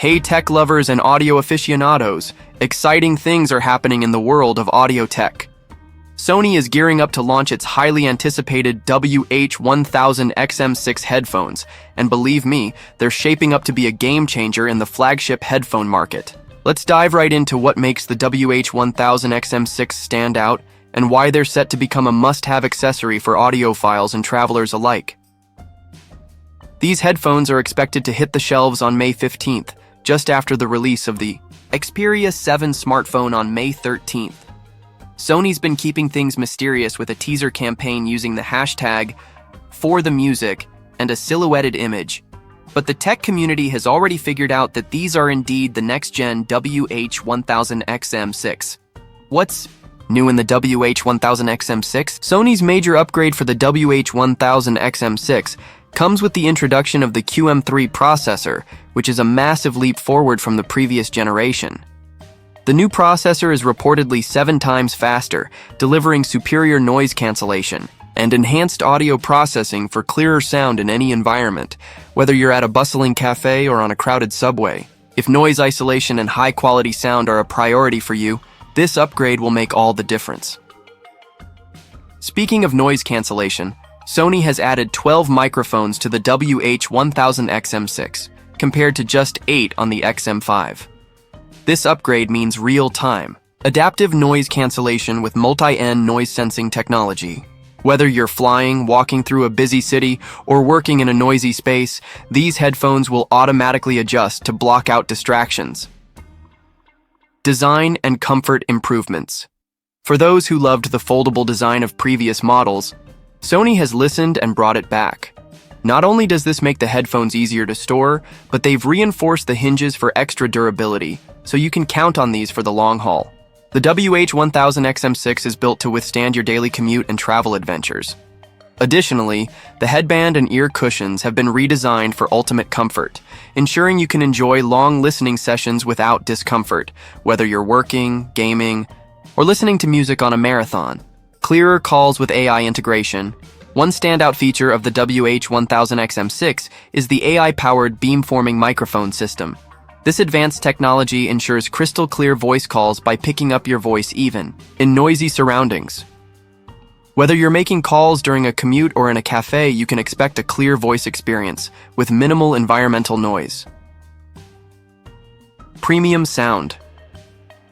Hey tech lovers and audio aficionados, exciting things are happening in the world of audio tech. Sony is gearing up to launch its highly anticipated WH-1000XM6 headphones, and believe me, they're shaping up to be a game changer in the flagship headphone market. Let's dive right into what makes the WH-1000XM6 stand out and why they're set to become a must-have accessory for audiophiles and travelers alike. These headphones are expected to hit the shelves on May 15th, just after the release of the Xperia 7 smartphone on May 13th. Sony's been keeping things mysterious with a teaser campaign using the hashtag #ForTheMusic and a silhouetted image. But the tech community has already figured out that these are indeed the next-gen WH-1000XM6. What's new in the WH-1000XM6? Sony's major upgrade for the WH-1000XM6 comes with the introduction of the QM3 processor, which is a massive leap forward from the previous generation. The new processor is reportedly 7 times faster, delivering superior noise cancellation and enhanced audio processing for clearer sound in any environment, whether you're at a bustling cafe or on a crowded subway. If noise isolation and high-quality sound are a priority for you, this upgrade will make all the difference. Speaking of noise cancellation, Sony has added 12 microphones to the WH-1000XM6, compared to just 8 on the XM5. This upgrade means real-time, adaptive noise cancellation with multi-end noise-sensing technology. Whether you're flying, walking through a busy city, or working in a noisy space, these headphones will automatically adjust to block out distractions. Design and comfort improvements. For those who loved the foldable design of previous models, Sony has listened and brought it back. Not only does this make the headphones easier to store, but they've reinforced the hinges for extra durability, so you can count on these for the long haul. The WH-1000XM6 is built to withstand your daily commute and travel adventures. Additionally, the headband and ear cushions have been redesigned for ultimate comfort, ensuring you can enjoy long listening sessions without discomfort, whether you're working, gaming, or listening to music on a marathon. Clearer calls with AI integration. One standout feature of the WH-1000XM6 is the AI-powered beamforming microphone system. This advanced technology ensures crystal-clear voice calls by picking up your voice even in noisy surroundings. Whether you're making calls during a commute or in a cafe, you can expect a clear voice experience with minimal environmental noise. Premium sound.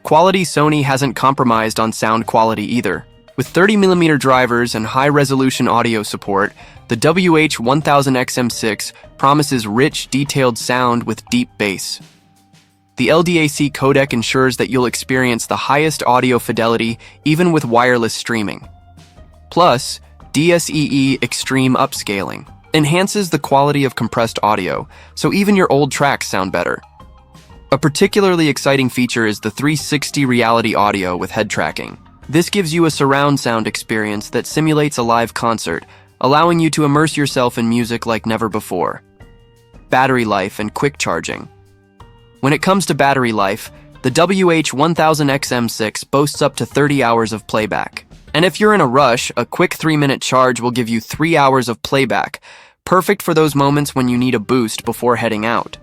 Quality. Sony hasn't compromised on sound quality either. With 30mm drivers and high-resolution audio support, the WH-1000XM6 promises rich, detailed sound with deep bass. The LDAC codec ensures that you'll experience the highest audio fidelity even with wireless streaming. Plus, DSEE Extreme Upscaling enhances the quality of compressed audio, so even your old tracks sound better. A particularly exciting feature is the 360 reality audio with head tracking. This gives you a surround sound experience that simulates a live concert, allowing you to immerse yourself in music like never before. Battery life and quick charging. When it comes to battery life, the WH-1000XM6 boasts up to 30 hours of playback. And if you're in a rush, a quick 3-minute charge will give you 3 hours of playback, perfect for those moments when you need a boost before heading out.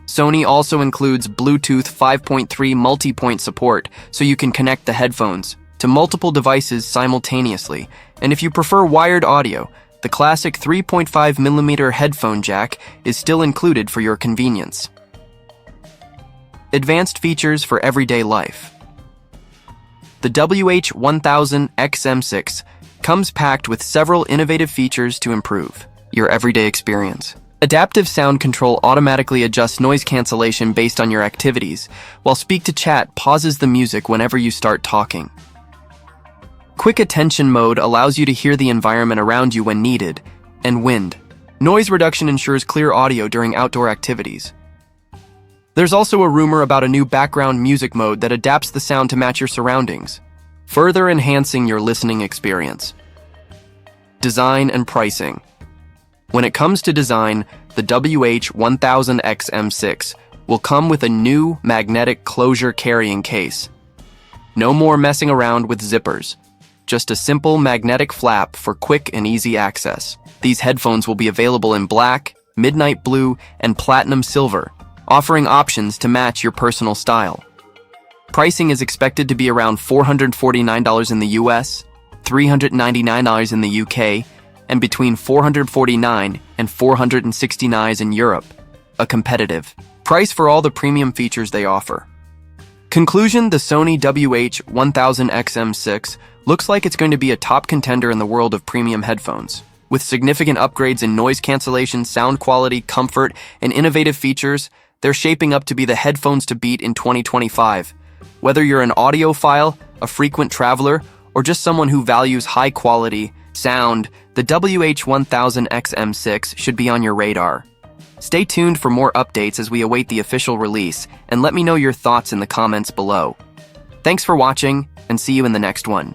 Sony also includes Bluetooth 5.3 multi-point support, so you can connect the headphones to multiple devices simultaneously, and if you prefer wired audio, the classic 3.5mm headphone jack is still included for your convenience. Advanced features for everyday life. The WH-1000XM6 comes packed with several innovative features to improve your everyday experience. Adaptive sound control automatically adjusts noise cancellation based on your activities, while speak-to-chat pauses the music whenever you start talking. Quick attention mode allows you to hear the environment around you when needed, and wind. Noise reduction ensures clear audio during outdoor activities. There's also a rumor about a new background music mode that adapts the sound to match your surroundings, further enhancing your listening experience. Design and pricing. When it comes to design, the WH-1000XM6 will come with a new magnetic closure carrying case. No more messing around with zippers. Just a simple magnetic flap for quick and easy access. These headphones will be available in black, midnight blue, and platinum silver, offering options to match your personal style. Pricing is expected to be around $449 in the US, $399 in the UK, and between $449 and $469 in Europe, a competitive price for all the premium features they offer. Conclusion: the Sony WH-1000XM6 looks like it's going to be a top contender in the world of premium headphones. With significant upgrades in noise cancellation, sound quality, comfort, and innovative features, they're shaping up to be the headphones to beat in 2025. Whether you're an audiophile, a frequent traveler, or just someone who values high-quality sound, the WH-1000XM6 should be on your radar. Stay tuned for more updates as we await the official release, and let me know your thoughts in the comments below. Thanks for watching, and see you in the next one.